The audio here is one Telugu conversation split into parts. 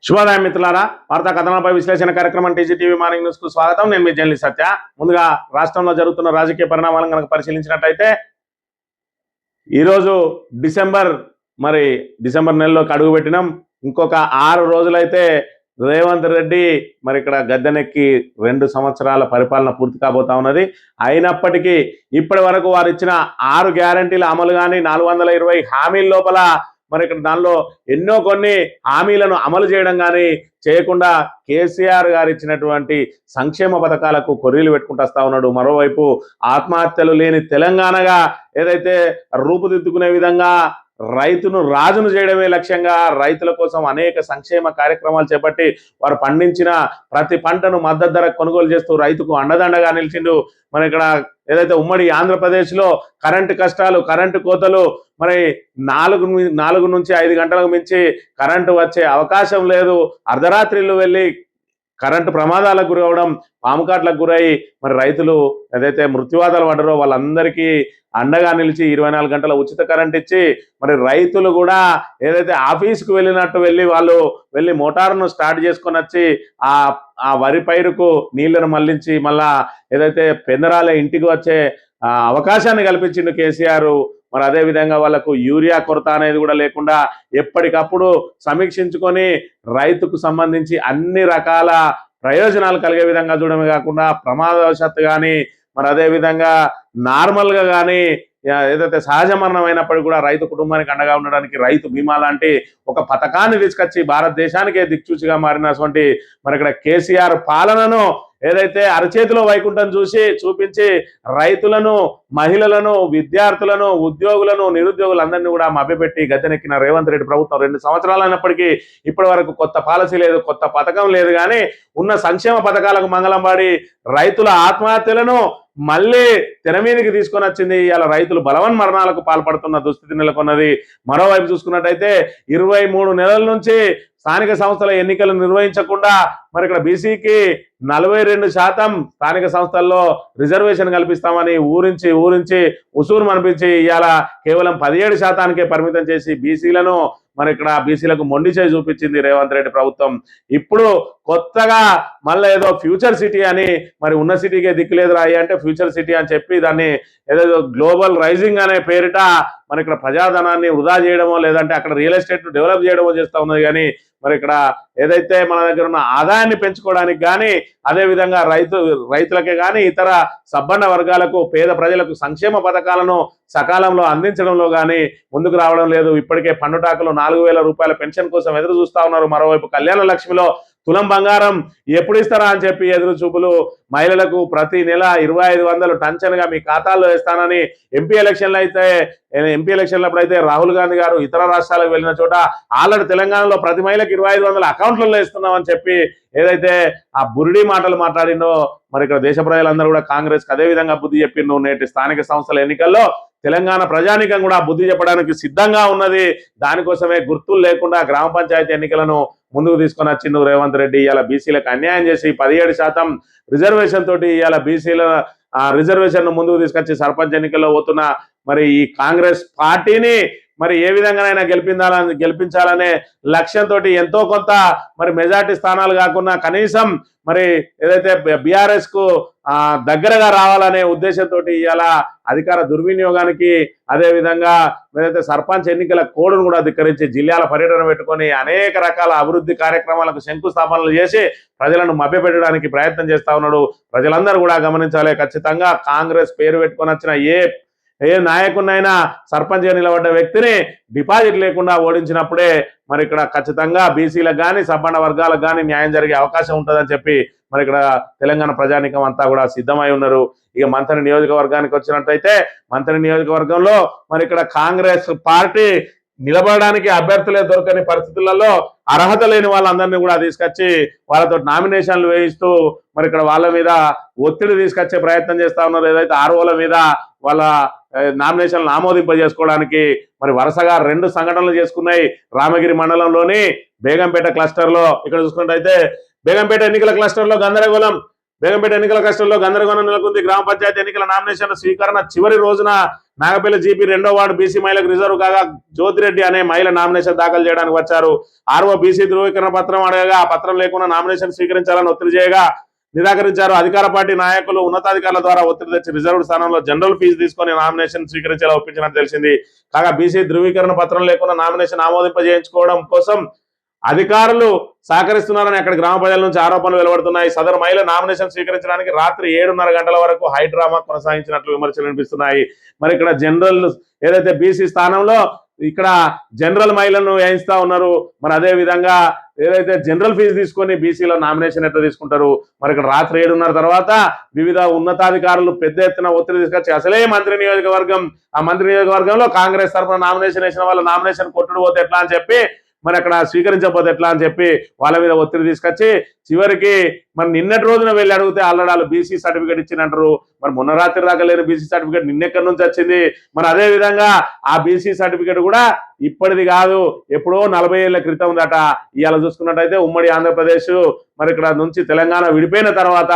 శుభోదయం మిత్రులారా, వార్తా కథనాలపై విశ్లేషణ కార్యక్రమం టీజీటీవీ మార్నింగ్ న్యూస్ కు స్వాగతం. నేను మీ జర్నలిస్ట్ సత్య. ముందుగా రాష్ట్రంలో జరుగుతున్న రాజకీయ పరిణామాలను కనుక పరిశీలించినట్టయితే ఈరోజు డిసెంబర్ నెలలోకి అడుగుపెట్టినాం. ఇంకొక 6 రోజులైతే రేవంత్ రెడ్డి ఇక్కడ గద్దెనెక్కి 2 సంవత్సరాల పరిపాలన పూర్తి కాబోతా ఉన్నది. అయినప్పటికీ ఇప్పటి వరకు వారు ఇచ్చిన 6 గ్యారంటీల అమలు కానీ 420 హామీల లోపల ఇక్కడ దానిలో ఎన్నో కొన్ని హామీలను అమలు చేయడం కానీ చేయకుండా కేసీఆర్ గారు ఇచ్చినటువంటి సంక్షేమ పథకాలకు కొర్రీలు పెట్టుకుంటూ వస్తా ఉన్నాడు. మరోవైపు ఆత్మహత్యలు లేని తెలంగాణగా ఏదైతే రూపుదిద్దుకునే విధంగా రైతును రాజును చేయడమే లక్ష్యంగా రైతుల కోసం అనేక సంక్షేమ కార్యక్రమాలు చేపట్టి వారు పండించిన ప్రతి పంటను మద్దతు ధర కొనుగోలు చేస్తూ రైతుకు అండదండగా నిలిచిండు. ఇక్కడ ఏదైతే ఉమ్మడి ఆంధ్రప్రదేశ్లో కరెంటు కష్టాలు, కరెంటు కోతలు 4 నుంచి 5 గంటలకు మించి కరెంటు వచ్చే అవకాశం లేదు. అర్ధరాత్రిళ్ళు వెళ్ళి కరెంటు ప్రమాదాలకు గురవడం, పాముకాట్లకు గురై రైతులు ఏదైతే మృత్యువాదాలు పడ్డారో వాళ్ళందరికీ అండగా నిలిచి 24 గంటల ఉచిత కరెంట్ ఇచ్చి రైతులు కూడా ఏదైతే ఆఫీస్కు వెళ్ళినట్టు వెళ్ళి మోటార్ను స్టార్ట్ చేసుకొని వచ్చి ఆ వరి పైరుకు నీళ్లను మళ్లించి మళ్ళా ఏదైతే పెందరాలే ఇంటికి వచ్చే అవకాశాన్ని కల్పించిండు కేసీఆర్. అదే విధంగా వాళ్ళకు యూరియా కొరత అనేది కూడా లేకుండా ఎప్పటికప్పుడు సమీక్షించుకొని రైతుకు సంబంధించి అన్ని రకాల ప్రయోజనాలు కలిగే విధంగా చూడమే కాకుండా ప్రమాదవశాత్తు కానీ అదే విధంగా నార్మల్గా కానీ ఏదైతే సహజ మరణం అయినప్పటికీ కూడా రైతు కుటుంబానికి అండగా ఉండడానికి రైతు బీమా లాంటి ఒక పథకాన్ని తీసుకొచ్చి భారతదేశానికే దిక్సూచిగా మారినటువంటి ఇక్కడ కేసీఆర్ పాలనను ఏదైతే అరచేతిలో వైకుంఠం చూపించి రైతులను, మహిళలను, విద్యార్థులను, ఉద్యోగులను, నిరుద్యోగులందరినీ కూడా మభ్యపెట్టి గద్దెనెక్కిన రేవంత్ రెడ్డి ప్రభుత్వం 2 సంవత్సరాలు అయినప్పటికీ ఇప్పటి వరకు కొత్త పాలసీ లేదు, కొత్త పథకం లేదు. కానీ ఉన్న సంక్షేమ పథకాలకు మంగళం పాడి రైతుల ఆత్మహత్యలను మళ్ళీ తెర మీదకి తీసుకొని వచ్చింది. ఇలా రైతులు బలవన్ మరణాలకు పాల్పడుతున్న దుస్థితి నెలకొన్నది. మరోవైపు చూసుకున్నట్టయితే 23 నెలల నుంచి స్థానిక సంస్థల ఎన్నికలు నిర్వహించకుండా ఇక్కడ బీసీకి 42% స్థానిక సంస్థల్లో రిజర్వేషన్ కల్పిస్తామని ఊరించి ఉసూరు అనిపించి ఇవాళ కేవలం 17%కే పరిమితం చేసి బీసీలను ఇక్కడ బీసీలకు మొండి చేయి చూపించింది రేవంత్ రెడ్డి ప్రభుత్వం. ఇప్పుడు కొత్తగా మళ్ళీ ఏదో ఫ్యూచర్ సిటీ అని ఉన్న సిటీకే దిక్కులేదు రాయి అంటే ఫ్యూచర్ సిటీ అని చెప్పి దాన్ని ఏదో గ్లోబల్ రైజింగ్ అనే పేరిట ఇక్కడ ప్రజాధనాన్ని వృధా చేయడమో లేదంటే అక్కడ రియల్ ఎస్టేట్ డెవలప్ చేయడమో చేస్తూ ఉన్నది. కానీ ఇక్కడ ఏదైతే మన దగ్గర ఉన్న ఆదాయాన్ని పెంచుకోవడానికి కానీ అదేవిధంగా రైతులకే కానీ ఇతర సబ్బన్న వర్గాలకు, పేద ప్రజలకు సంక్షేమ పథకాలను సకాలంలో అందించడంలో కానీ ముందుకు రావడం లేదు. ఇప్పటికే పన్నుటాకులు 4,000 రూపాయల పెన్షన్ కోసం ఎదురు చూస్తా ఉన్నారు. మరోవైపు కళ్యాణ లక్ష్మిలో తులం బంగారం ఎప్పుడు ఇస్తారా అని చెప్పి ఎదురు చూపులు. మహిళలకు ప్రతి నెల 2,500 టంచన్గా మీ ఖాతాల్లో వేస్తానని ఎంపీ ఎలక్షన్లప్పుడు అయితే రాహుల్ గాంధీ గారు ఇతర రాష్ట్రాలకు వెళ్ళిన చోట ఆల్రెడీ తెలంగాణలో ప్రతి మహిళకి 2,500 అకౌంట్లలో ఇస్తున్నామని చెప్పి ఏదైతే ఆ బురిడి మాటలు మాట్లాడిండో ఇక్కడ దేశ ప్రజలందరూ కూడా కాంగ్రెస్కి అదే విధంగా బుద్ధి చెప్పిండు. నేటి స్థానిక సంస్థల ఎన్నికల్లో తెలంగాణ ప్రజానీకం కూడా బుద్ధి చెప్పడానికి సిద్ధంగా ఉన్నది. దానికోసమే గుర్తులు లేకుండా గ్రామ పంచాయతీ ఎన్నికలను ముందుకు తీసుకొని వచ్చిండు రేవంత్ రెడ్డి. ఇవాళ బీసీలకు అన్యాయం చేసి 17% రిజర్వేషన్ తోటి ఇవాళ బీసీల రిజర్వేషన్ ముందుకు తీసుకొచ్చి సర్పంచ్ ఎన్నికల్లో పోతున్న ఈ కాంగ్రెస్ పార్టీని ఏ విధంగానైనా గెలిపించాలనే లక్ష్యంతో ఎంతో కొంత మెజార్టీ స్థానాలు కాకుండా కనీసం ఏదైతే బీఆర్ఎస్ కు దగ్గరగా రావాలనే ఉద్దేశంతో ఇవాళ అధికార దుర్వినియోగానికి అదే విధంగా ఏదైతే సర్పంచ్ ఎన్నికల కోడ్ను కూడా ధిక్కరించి జిల్లాల పర్యటన పెట్టుకొని అనేక రకాల అభివృద్ధి కార్యక్రమాలకు శంకుస్థాపనలు చేసి ప్రజలను మభ్యపెట్టడానికి ప్రయత్నం చేస్తా ఉన్నాడు. ప్రజలందరూ కూడా గమనించాలి. ఖచ్చితంగా కాంగ్రెస్ పేరు పెట్టుకొని వచ్చిన ఏ నాయకునైనా సర్పంచ్గా నిలబడ్డ వ్యక్తిని డిపాజిట్ లేకుండా ఓడించినప్పుడే ఇక్కడ ఖచ్చితంగా బీసీలకు కానీ సబ్బన్న వర్గాలకు కానీ న్యాయం జరిగే అవకాశం ఉంటుందని చెప్పి ఇక్కడ తెలంగాణ ప్రజానీకం అంతా కూడా సిద్ధమై ఉన్నారు. ఇక మంథని నియోజకవర్గానికి వచ్చినట్టయితే మంథని నియోజకవర్గంలో ఇక్కడ కాంగ్రెస్ పార్టీ నిలబడడానికి అభ్యర్థులే దొరకని పరిస్థితులలో అర్హత లేని వాళ్ళందరినీ కూడా తీసుకొచ్చి వాళ్ళతో నామినేషన్లు వేయిస్తూ ఇక్కడ వాళ్ళ మీద ఒత్తిడి తీసుకొచ్చే ప్రయత్నం చేస్తా ఉన్నారు. ఏదైతే ఆర్ఓల మీద వాళ్ళ నామినేషన్లు ఆమోదింపజేసుకోవడానికి వరుసగా 2 సంఘటనలు చేసుకున్నాయి. రామగిరి మండలంలోని బేగంపేట క్లస్టర్లో ఇక్కడ చూసుకున్నట్టయితే బేగంపేట ఎన్నికల క్లస్టర్లో గందరగోళం నెలకొంది. గ్రామ పంచాయతీ ఎన్నికల నామినేషన్ల స్వీకరణ చివరి రోజున నాగపల్లి జీపీ 2వ వార్డు బీసీ మహిళకు రిజర్వ్ కాగా జ్యోతిరెడ్డి అనే మహిళ నామినేషన్ దాఖలు చేయడానికి వచ్చారు. ఆర్ఓ బీసీ ధృవీకరణ పత్రం అడగగా ఆ పత్రం లేకుండా నామినేషన్ స్వీకరించాలని ఒత్తిడి చేయగా నిరాకరించారు. అధికార పార్టీ నాయకులు ఉన్నతాధికారుల ద్వారా ఒత్తిడి తెచ్చి రిజర్వ్డ్ స్థానంలో జనరల్ ఫీజు తీసుకొని నామినేషన్ స్వీకరించేలా ఒప్పించినట్టు తెలిసింది. కాగా బీసీ ధృవీకరణ పత్రం లేకుండా నామినేషన్ ఆమోదింపజేయించుకోవడం కోసం అధికారులు సహకరిస్తున్నారని అక్కడ గ్రామ ప్రజల నుంచి ఆరోపణలు వెలువడుతున్నాయి. సదరు మహిళ నామినేషన్ స్వీకరించడానికి రాత్రి 7:30 గంటల వరకు హైడ్రామా కొనసాగించినట్లు విమర్శలు వినిపిస్తున్నాయి. మరి ఇక్కడ జనరల్ ఏదైతే బీసీ స్థానంలో ఇక్కడ జనరల్ మహిళలను వేయిస్తా ఉన్నారు. మరి అదే విధంగా ఏదైతే జనరల్ ఫీజు తీసుకొని బీసీలో నామినేషన్ ఎట్లా తీసుకుంటారు. మరి ఇక్కడ రాత్రి 7:30 తర్వాత వివిధ ఉన్నతాధికారులు పెద్ద ఎత్తున ఒత్తిడి తీసుకొచ్చి అసలే మంత్రి నియోజకవర్గం, ఆ మంత్రి నియోజకవర్గంలో కాంగ్రెస్ తరఫున నామినేషన్ వేసిన వాళ్ళు నామినేషన్ కొట్టుడు పోతే ఎట్లా అని చెప్పి, మరి అక్కడ స్వీకరించకపోతే ఎట్లా అని చెప్పి వాళ్ళ మీద ఒత్తిడి తీసుకొచ్చి చివరికి మరి నిన్నటి రోజున వెళ్ళి అడిగితే ఆల్రెడీ వాళ్ళు బీసీ సర్టిఫికేట్ ఇచ్చినంటారు. మరి మొన్న రాత్రి దాకా లేని బీసీ సర్టిఫికేట్ నిన్నెక్కడి నుంచి వచ్చింది. మరి అదే విధంగా ఆ బీసీ సర్టిఫికేట్ కూడా ఇప్పటిది కాదు, ఎప్పుడో 40 ఏళ్ల క్రితం ఉందట. ఇవాళ చూసుకున్నట్టయితే ఉమ్మడి ఆంధ్రప్రదేశ్ మరి ఇక్కడ నుంచి తెలంగాణ విడిపోయిన తర్వాత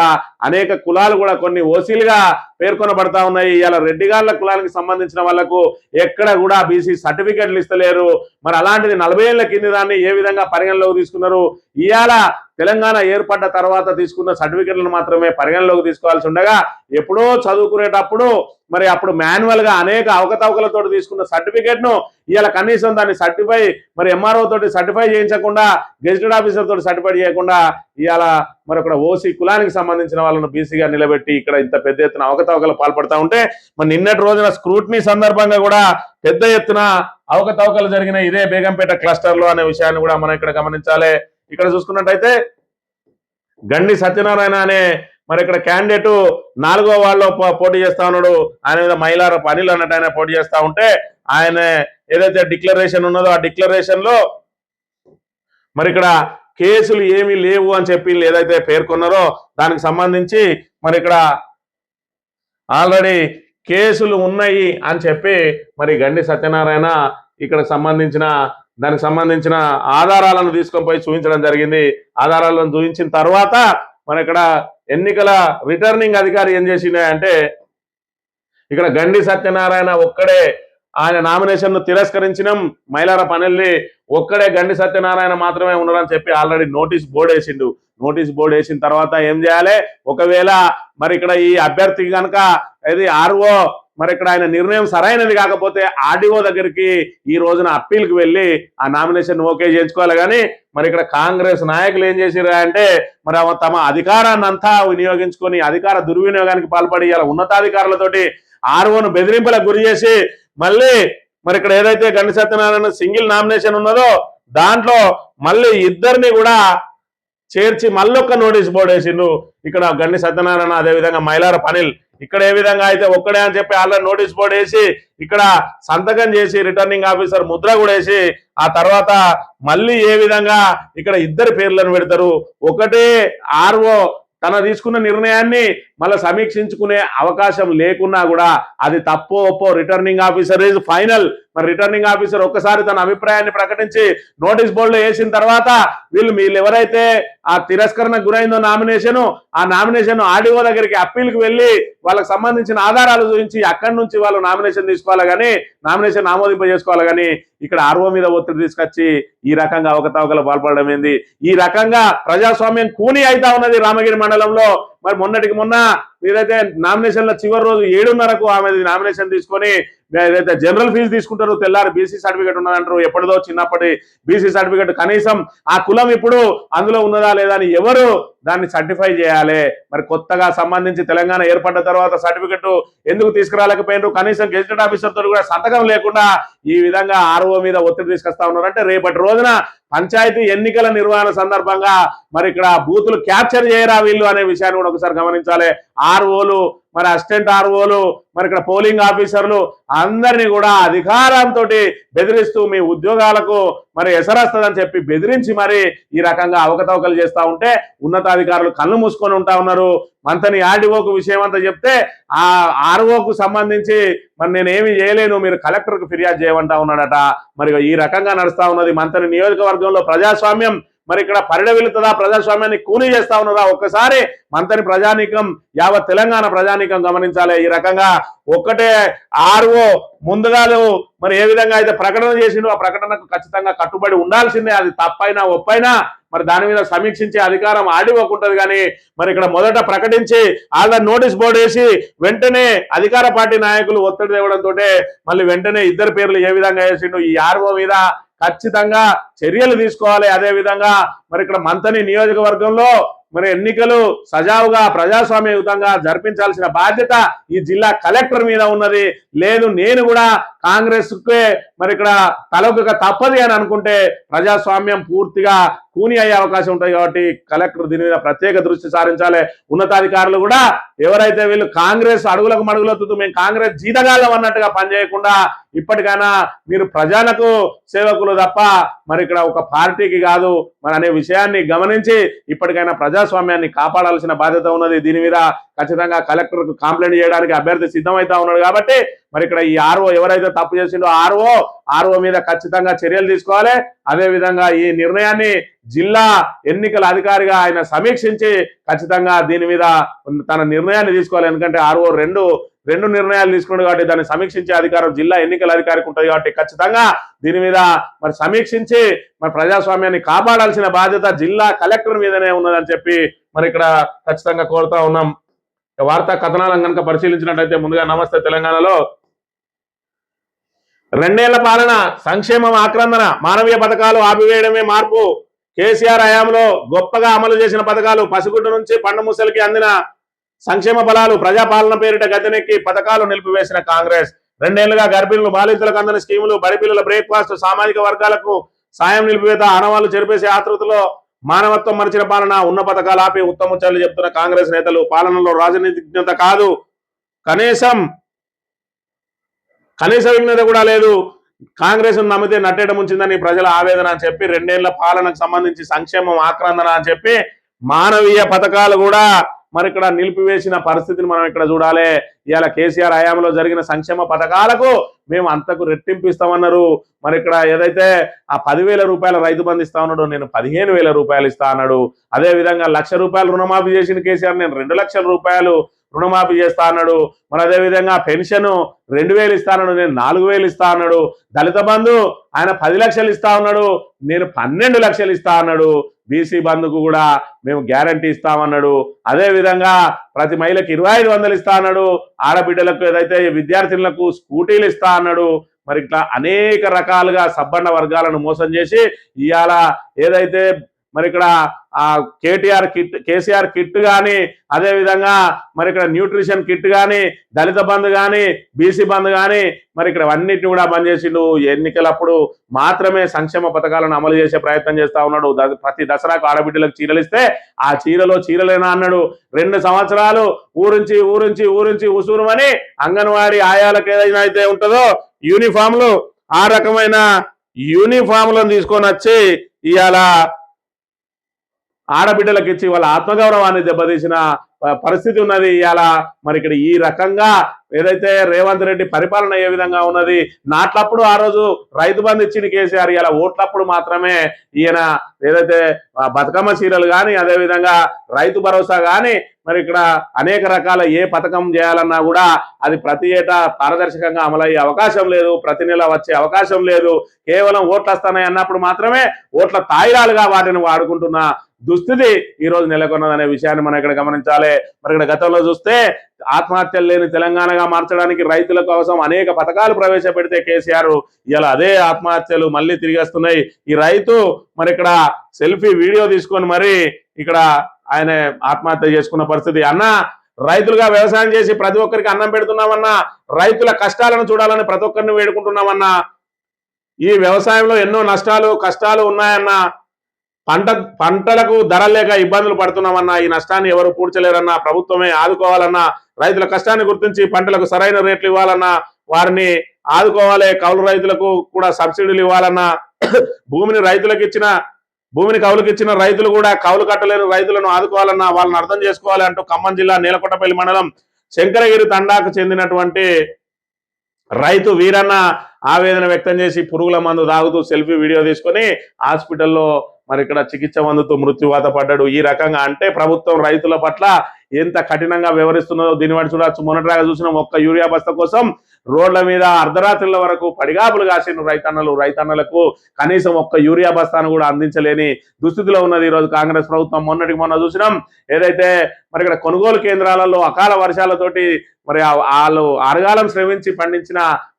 అనేక కులాలు కూడా కొన్ని ఓసీలుగా పేర్కొనబడతా ఉన్నాయి. ఇవాళ రెడ్డిగాళ్ల కులానికి సంబంధించిన వాళ్లకు ఎక్కడ కూడా బీసీ సర్టిఫికేట్లు ఇస్తలేరు. మరి అలాంటిది 40 ఏళ్ల కింది దాన్ని ఏ విధంగా పరిగణలోకి తీసుకున్నారు. ఇవాళ తెలంగాణ ఏర్పడ్డ తర్వాత తీసుకున్న సర్టిఫికెట్లను మాత్రమే పరిగణలోకి తీసుకోవాల్సి ఉండగా ఎప్పుడో చదువుకునేటప్పుడు మరి అప్పుడు మాన్యువల్ గా అనేక అవకతవకలతో తీసుకున్న సర్టిఫికేట్ ను ఇవాళ కనీసం దాన్ని సర్టిఫై మరి ఎంఆర్ఓ తోటి సర్టిఫై చేయించకుండా గెజిటెడ్ ఆఫీసర్ తోటి సర్టిఫై చేయకుండా ఇవాళ మరి అక్కడ ఓసీ కులానికి సంబంధించిన వాళ్ళను బీసీగా నిలబెట్టి ఇక్కడ ఇంత పెద్ద ఎత్తున అవకతవకలు పాల్పడతా ఉంటే మరి నిన్నటి రోజున స్క్రూటినీ సందర్భంగా కూడా పెద్ద ఎత్తున అవకతవకలు జరిగిన ఇదే బేగంపేట క్లస్టర్ లో అనే విషయాన్ని కూడా మనం ఇక్కడ గమనించాలి. ఇక్కడ చూసుకున్నట్టయితే గండి సత్యనారాయణ అనే మరి ఇక్కడ క్యాండిడేట్ 4వ వార్డులో పోటీ చేస్తా ఉన్నాడు. ఆయన మీద మైలార అనిల్ అన్నట్టు ఆయన పోటీ చేస్తా ఉంటే ఆయన ఏదైతే డిక్లరేషన్ ఉన్నదో ఆ డిక్లరేషన్ లో మరి ఇక్కడ కేసులు ఏమీ లేవు అని చెప్పి ఏదైతే పేర్కొన్నారో దానికి సంబంధించి మరి ఇక్కడ ఆల్రెడీ కేసులు ఉన్నాయి అని చెప్పి మరి గండి సత్యనారాయణ ఇక్కడ దానికి సంబంధించిన ఆధారాలను తీసుకొని పోయి చూపించడం జరిగింది. ఆధారాలను చూపించిన తర్వాత మరి ఇక్కడ ఎన్నికల రిటర్నింగ్ అధికారి ఏం చేసిందంటే ఇక్కడ గండి సత్యనారాయణ ఒక్కడే ఆయన నామినేషన్ ను తిరస్కరించినాం, మైలార పనిల్ని ఒక్కడే గండి సత్యనారాయణ మాత్రమే ఉన్నారని చెప్పి ఆల్రెడీ నోటీస్ బోర్డు వేసిండు. నోటీస్ బోర్డు వేసిన తర్వాత ఏం చేయాలి, ఒకవేళ మరి ఇక్కడ ఈ అభ్యర్థి కనుక ఇది ఆర్ఓ మరి ఇక్కడ ఆయన నిర్ణయం సరైనది కాకపోతే ఆర్డీఓ దగ్గరికి ఈ రోజున అప్పీల్కి వెళ్ళి ఆ నామినేషన్ ఓకే చేయించుకోవాలి. కానీ మరి ఇక్కడ కాంగ్రెస్ నాయకులు ఏం చేసిరు అంటే మరి తమ అధికారాన్ని అంతా వినియోగించుకొని అధికార దుర్వినియోగానికి పాల్పడి ఇలా ఉన్నతాధికారులతోటి ఆర్ఓను బెదిరింపులకు గురి చేసి మళ్ళీ మరి ఇక్కడ ఏదైతే గండి సత్యనారాయణ సింగిల్ నామినేషన్ ఉన్నదో దాంట్లో మళ్ళీ ఇద్దరిని కూడా చేర్చి మళ్ళొక్క నోటీస్ బోర్డు వేసిండు. ఇక్కడ గండి సత్యనారాయణ అదేవిధంగా మైలార పనిల్ ఇక్కడ ఏ విధంగా అయితే ఒక్కడే అని చెప్పి ఆల్రెడీ నోటీస్ బోర్డు వేసి ఇక్కడ సంతకం చేసి రిటర్నింగ్ ఆఫీసర్ ముద్ర కూడా వేసి ఆ తర్వాత మళ్ళీ ఏ విధంగా ఇక్కడ ఇద్దరు పేర్లను పెడతారు. ఒకటే ఆర్ఓ తన తీసుకున్న నిర్ణయాన్ని మళ్ళీ సమీక్షించుకునే అవకాశం లేకున్నా కూడా అది తప్పో ఒప్పో రిటర్నింగ్ ఆఫీసర్ ఈజ్ ఫైనల్. మరి రిటర్నింగ్ ఆఫీసర్ ఒక్కసారి తన అభిప్రాయాన్ని ప్రకటించి నోటీస్ బోర్డులో వేసిన తర్వాత వీళ్ళు ఎవరైతే ఆ తిరస్కరణకు గురైందో ఆ నామినేషన్ ఆర్డీఓ దగ్గరికి అప్పీల్కి వెళ్ళి వాళ్ళకి సంబంధించిన ఆధారాలు చూపించి అక్కడి నుంచి వాళ్ళు నామినేషన్ తీసుకోవాలి కానీ నామినేషన్ ఆమోదింప చేసుకోవాలి. కానీ ఇక్కడ ఆర్ఓ మీద ఒత్తిడి తీసుకొచ్చి ఈ రకంగా అవకతవకలు పాల్పడడం ఏంది, ఈ రకంగా ప్రజాస్వామ్యం కూని అయితా ఉన్నది రామగిరి మండలంలో. మరి మొన్నటికి మొన్న ఏదైతే నామినేషన్ల చివరి రోజు 7:30కు ఆమె నామినేషన్ తీసుకొని ఏదైతే జనరల్ ఫీజు తీసుకుంటారో తెల్లారి బీసీ సర్టిఫికేట్ ఉన్నదంటారు. ఎప్పటిదో చిన్నప్పటి బీసీ సర్టిఫికేట్ కనీసం ఆ కులం ఇప్పుడు అందులో ఉన్నదా లేదా అని ఎవరు దాన్ని సర్టిఫై చేయాలి. మరి కొత్తగా సంబంధించి తెలంగాణ ఏర్పడ్డ తర్వాత సర్టిఫికెట్ ఎందుకు తీసుకురాలేకపోయినారు, కనీసం గెజిటెడ్ ఆఫీసర్ తో కూడా సంతకం లేకుండా ఈ విధంగా ఆర్ఓ మీద ఒత్తిడి తీసుకొస్తా ఉన్నారు. అంటే రేపటి రోజున పంచాయతీ ఎన్నికల నిర్వహణ సందర్భంగా మరి ఇక్కడ బూతులు క్యాప్చర్ చేయరా వీళ్ళు అనే విషయాన్ని కూడా ఒకసారి గమనించాలి. ఆర్ఓలు మరి అసిస్టెంట్ ఆర్ఓలు మరి ఇక్కడ పోలింగ్ ఆఫీసర్లు అందరినీ కూడా అధికారంతో బెదిరిస్తూ మీ ఉద్యోగాలకు మరి ఎసరస్తుందని చెప్పి బెదిరించి మరి ఈ రకంగా అవకతవకలు చేస్తా ఉంటే ఉన్నతాధికారులు కళ్ళు మూసుకొని ఉంటా ఉన్నారు. మంతని ఆర్డీఓకు విషయం అంతా చెప్తే ఆ ఆర్ఓకు సంబంధించి మరి నేనేమి చేయలేను, మీరు కలెక్టర్కు ఫిర్యాదు చేయమంటా ఉన్నాడట. మరి ఈ రకంగా నడుస్తా ఉన్నది మంతని నియోజకవర్గంలో ప్రజాస్వామ్యం. మరి ఇక్కడ పరిడవిల్లుతుందా, ప్రజాస్వామ్యాన్ని కూనీ చేస్తా ఉన్నదా? ఒక్కసారి మంతని ప్రజానీకం, యావత్ తెలంగాణ ప్రజానీకం గమనించాలి. ఈ రకంగా ఒక్కటే ఆర్ఓ ముందుగా మరి ఏ విధంగా అయితే ప్రకటన చేసిండో ఆ ప్రకటనకు ఖచ్చితంగా కట్టుబడి ఉండాల్సిందే. అది తప్పైనా ఒప్పైనా మరి దాని మీద సమీక్షించే అధికారం ఆడిఓకు ఉంటది. కానీ మరి ఇక్కడ మొదట ప్రకటించి ఆల్రెడీ నోటీస్ బోర్డు వేసి వెంటనే అధికార పార్టీ నాయకులు ఒత్తిడి తేవడంతో మళ్ళీ వెంటనే ఇద్దరు పేర్లు ఏ విధంగా వేసిండు, ఈ ఆర్ఓ మీద ఖచ్చితంగా చర్యలు తీసుకోవాలి. అదే విధంగా మరి ఇక్కడ మంతని నియోజకవర్గంలో మరి ఎన్నికలు సజావుగా ప్రజాస్వామ్యయుతంగా జరిపించాల్సిన బాధ్యత ఈ జిల్లా కలెక్టర్ మీద ఉన్నది. లేదు నేను కూడా కాంగ్రెస్ కే మరి ఇక్కడ తలొగ్గక తప్పది అని అనుకుంటే ప్రజాస్వామ్యం పూర్తిగా కూని అయ్యే అవకాశం ఉంటుంది. కాబట్టి కలెక్టర్ దీని మీద ప్రత్యేక దృష్టి సారించాలి. ఉన్నతాధికారులు కూడా ఎవరైతే వీళ్ళు కాంగ్రెస్ అడుగులకు మడుగులొత్తుతూ మేము కాంగ్రెస్ జీతగాళ్ళం అన్నట్టుగా పనిచేయకుండా ఇప్పటికైనా మీరు ప్రజలకు సేవకులు తప్ప మరి ఇక్కడ ఒక పార్టీకి కాదు మరి అనే విషయాన్ని గమనించి ఇప్పటికైనా ప్రజాస్వామ్యాన్ని కాపాడాల్సిన బాధ్యత ఉన్నది. దీని మీద ఖచ్చితంగా కలెక్టర్కు కంప్లైంట్ చేయడానికి అభ్యర్థి సిద్ధమైతా ఉన్నాడు. కాబట్టి మరి ఇక్కడ ఈ ఆర్ఓ ఎవరైతే తప్పు చేసిండో ఆర్ఓ మీద ఖచ్చితంగా చర్యలు తీసుకోవాలి. అదే విధంగా ఈ నిర్ణయాన్ని జిల్లా ఎన్నికల అధికారిగా ఆయన సమీక్షించి ఖచ్చితంగా దీని మీద తన నిర్ణయాన్ని తీసుకోవాలి. ఎందుకంటే ఆర్ఓ రెండు నిర్ణయాలు తీసుకున్నాడు కాబట్టి దాన్ని సమీక్షించే అధికారం జిల్లా ఎన్నికల అధికారికి ఉంటుంది. కాబట్టి ఖచ్చితంగా దీని మీద మరి సమీక్షించి మరి ప్రజాస్వామ్యాన్ని కాపాడాల్సిన బాధ్యత జిల్లా కలెక్టర్ మీదనే ఉన్నదని చెప్పి మరి ఇక్కడ ఖచ్చితంగా కోరుతా ఉన్నాం. వార్తా కథనాలను కనుక పరిశీలించినట్లయితే ముందుగా నమస్తే తెలంగాణలో 2 ఏళ్ల పాలన, సంక్షేమం ఆక్రందన, మానవీయ పథకాలు ఆపివేయడమే మార్పు, కేసీఆర్ హయాంలో గొప్పగా అమలు చేసిన పథకాలు, పసిగుడ్డు నుంచి పండు ముసలికి అందిన సంక్షేమ ఫలాలు, ప్రజాపాలన పేరిట గద్దెనెక్కి పథకాలు నిలిపివేసిన కాంగ్రెస్, 2 ఏళ్లుగా గర్భిణులు బాలింతలకు అందిన స్కీములు, బడిపిల్లల బ్రేక్ఫాస్ట్, సామాజిక వర్గాలకు సాయం నిలిపివేత, ఆనవాళ్లు చెరిపేసే ఆతృతలో మానవత్వం మరిచిన పాలన, ఉన్న పథకాలు ఆపి ఉత్తముచ్చలు చెప్తున్న కాంగ్రెస్ నేతలు, పాలనలో రాజనీతిజ్ఞత కాదు, కనీస విఘ్నత కూడా లేదు, కాంగ్రెస్ నమ్మితే నట్టేట ముంచిందని ప్రజల ఆవేదన అని చెప్పి 2 ఏళ్ల పాలనకు సంబంధించి సంక్షేమం ఆక్రందన అని చెప్పి మానవీయ పథకాలు కూడా మరి ఇక్కడ నిలిపివేసిన పరిస్థితిని మనం ఇక్కడ చూడాలి. ఇవాళ కేసీఆర్ హయాంలో జరిగిన సంక్షేమ పథకాలకు మేము అంతకు రెట్టింపిస్తామన్నారు. మరి ఇక్కడ ఏదైతే ఆ 10,000 రూపాయల రైతు బంధు ఇస్తా ఉన్నాడో నేను 15,000 రూపాయలు ఇస్తా అన్నాడు. అదే విధంగా 1,00,000 రూపాయలు రుణమాఫీ చేసిన కేసీఆర్ నేను 2 లక్షల రూపాయలు రుణమాఫీ చేస్తా అన్నాడు. మరి అదే విధంగా పెన్షన్ 2,000 ఇస్తా అన్నాడు, నేను 4,000 ఇస్తా అన్నాడు. దళిత బంధు ఆయన 10 లక్షలు ఇస్తా ఉన్నాడు, నేను 12 లక్షలు ఇస్తా అన్నాడు. బీసీ బంధుకు కూడా మేము గ్యారంటీ ఇస్తామన్నాడు. అదే విధంగా ప్రతి మహిళకి 2,500 ఇస్తా అన్నాడు. ఆడబిడ్డలకు ఏదైతే విద్యార్థులకు స్కూటీలు ఇస్తా అన్నాడు. మరి ఇట్లా అనేక రకాలుగా సబ్బండ వర్గాలను మోసం చేసి ఇవాళ ఏదైతే మరి ఇక్కడ ఆ కేసీఆర్ కిట్ కానీ అదే విధంగా మరి ఇక్కడ న్యూట్రిషన్ కిట్ కానీ దళిత బంధు కానీ బీసీ బంధు కానీ మరి ఇక్కడ అన్నిటిని కూడా బంద్ చేసిండు. ఎన్నికలప్పుడు మాత్రమే సంక్షేమ పథకాలను అమలు చేసే ప్రయత్నం చేస్తా ఉన్నాడు. ప్రతి దసరాకు ఆడబిడ్డలకు చీరలు ఇస్తే ఆ చీరలేనా అన్నాడు. 2 సంవత్సరాలు ఊరించి ఉసూరుమని అంగన్వాడీ ఆయాలకు ఏదైనా అయితే ఉంటుందో యూనిఫామ్లు ఆ రకమైన యూనిఫామ్లను తీసుకొని వచ్చి ఇవాళ ఆడబిడ్డలకు ఇచ్చి వాళ్ళ ఆత్మగౌరవాన్ని దెబ్బతీసిన పరిస్థితి ఉన్నది. ఇవాళ మరి ఇక్కడ ఈ రకంగా ఏదైతే రేవంత్ రెడ్డి పరిపాలన ఏ విధంగా ఉన్నది, నాట్లప్పుడు ఆ రోజు రైతు బంధు ఇచ్చింది కేసీఆర్, ఇలా ఓట్లప్పుడు మాత్రమే ఈయన ఏదైతే బతుకమ్మ చీరలు కానీ అదేవిధంగా రైతు భరోసా కానీ మరి ఇక్కడ అనేక రకాల ఏ పథకం చేయాలన్నా కూడా అది ప్రతి ఏటా పారదర్శకంగా అమలయ్యే అవకాశం లేదు, ప్రతి నెల వచ్చే అవకాశం లేదు. కేవలం ఓట్లు వస్తున్నాయి అన్నప్పుడు మాత్రమే ఓట్ల తాయిలాలుగా వాటిని వాడుకుంటున్న దుస్థితి ఈ రోజు నెలకొన్నదనే విషయాన్ని మనం ఇక్కడ గమనించాలి. మరి ఇక్కడ గతంలో చూస్తే ఆత్మహత్యలు లేని తెలంగాణగా మార్చడానికి రైతుల కోసం అనేక పథకాలు ప్రవేశపెడితే కేసీఆర్ ఇలా అదే ఆత్మహత్యలు మళ్ళీ తిరిగి వస్తున్నాయి. ఈ రైతు మరి ఇక్కడ సెల్ఫీ వీడియో తీసుకొని మరి ఇక్కడ ఆయన ఆత్మహత్య చేసుకున్న పరిస్థితి. అన్న రైతులుగా వ్యవసాయం చేసి ప్రతి ఒక్కరికి అన్నం పెడుతున్నామన్నా, రైతుల కష్టాలను చూడాలని ప్రతి ఒక్కరిని వేడుకుంటున్నామన్నా, ఈ వ్యవసాయంలో ఎన్నో నష్టాలు కష్టాలు ఉన్నాయన్నా, పంటలకు ధర లేక ఇబ్బందులు పడుతున్నామన్నా, ఈ నష్టాన్ని ఎవరు పూడ్చలేరన్నా, ప్రభుత్వమే ఆదుకోవాలన్నా, రైతుల కష్టాన్ని గుర్తించి పంటలకు సరైన రేట్లు ఇవ్వాలన్నా, వారిని ఆదుకోవాలి, కౌలు రైతులకు కూడా సబ్సిడీలు ఇవ్వాలన్నా, భూమిని కౌలుకి ఇచ్చిన రైతులు కూడా కౌలు కట్టలేని రైతులను ఆదుకోవాలన్నా, వాళ్ళని అర్థం చేసుకోవాలి అంటూ ఖమ్మం జిల్లా నీలకొండపల్లి మండలం శంకరగిరి తండాకు చెందినటువంటి రైతు వీరన్న ఆవేదన వ్యక్తం చేసి పురుగుల మందు తాగుతూ సెల్ఫీ వీడియో తీసుకొని హాస్పిటల్లో మరి ఇక్కడ చికిత్స అందుతూ మృత్యువాత పడ్డాడు. ఈ రకంగా అంటే ప్రభుత్వం రైతుల పట్ల ఎంత కఠినంగా వ్యవహరిస్తున్నదో దీని వాటి చూడవచ్చు. మొన్నటిగా చూసిన ఒక్క యూరియా బస్తా కోసం రోడ్ల మీద అర్ధరాత్రుల వరకు పడిగాపులు కాసిన రైతన్నలకు కనీసం ఒక్క యూరియా బస్తాను కూడా అందించలేని దుస్థితిలో ఉన్నది ఈరోజు కాంగ్రెస్ ప్రభుత్వం. మొన్న చూసినాం ఏదైతే మరి ఇక్కడ కొనుగోలు కేంద్రాలలో అకాల వర్షాలతోటి మరి వాళ్ళు అరగాలం శ్రమించి పండించిన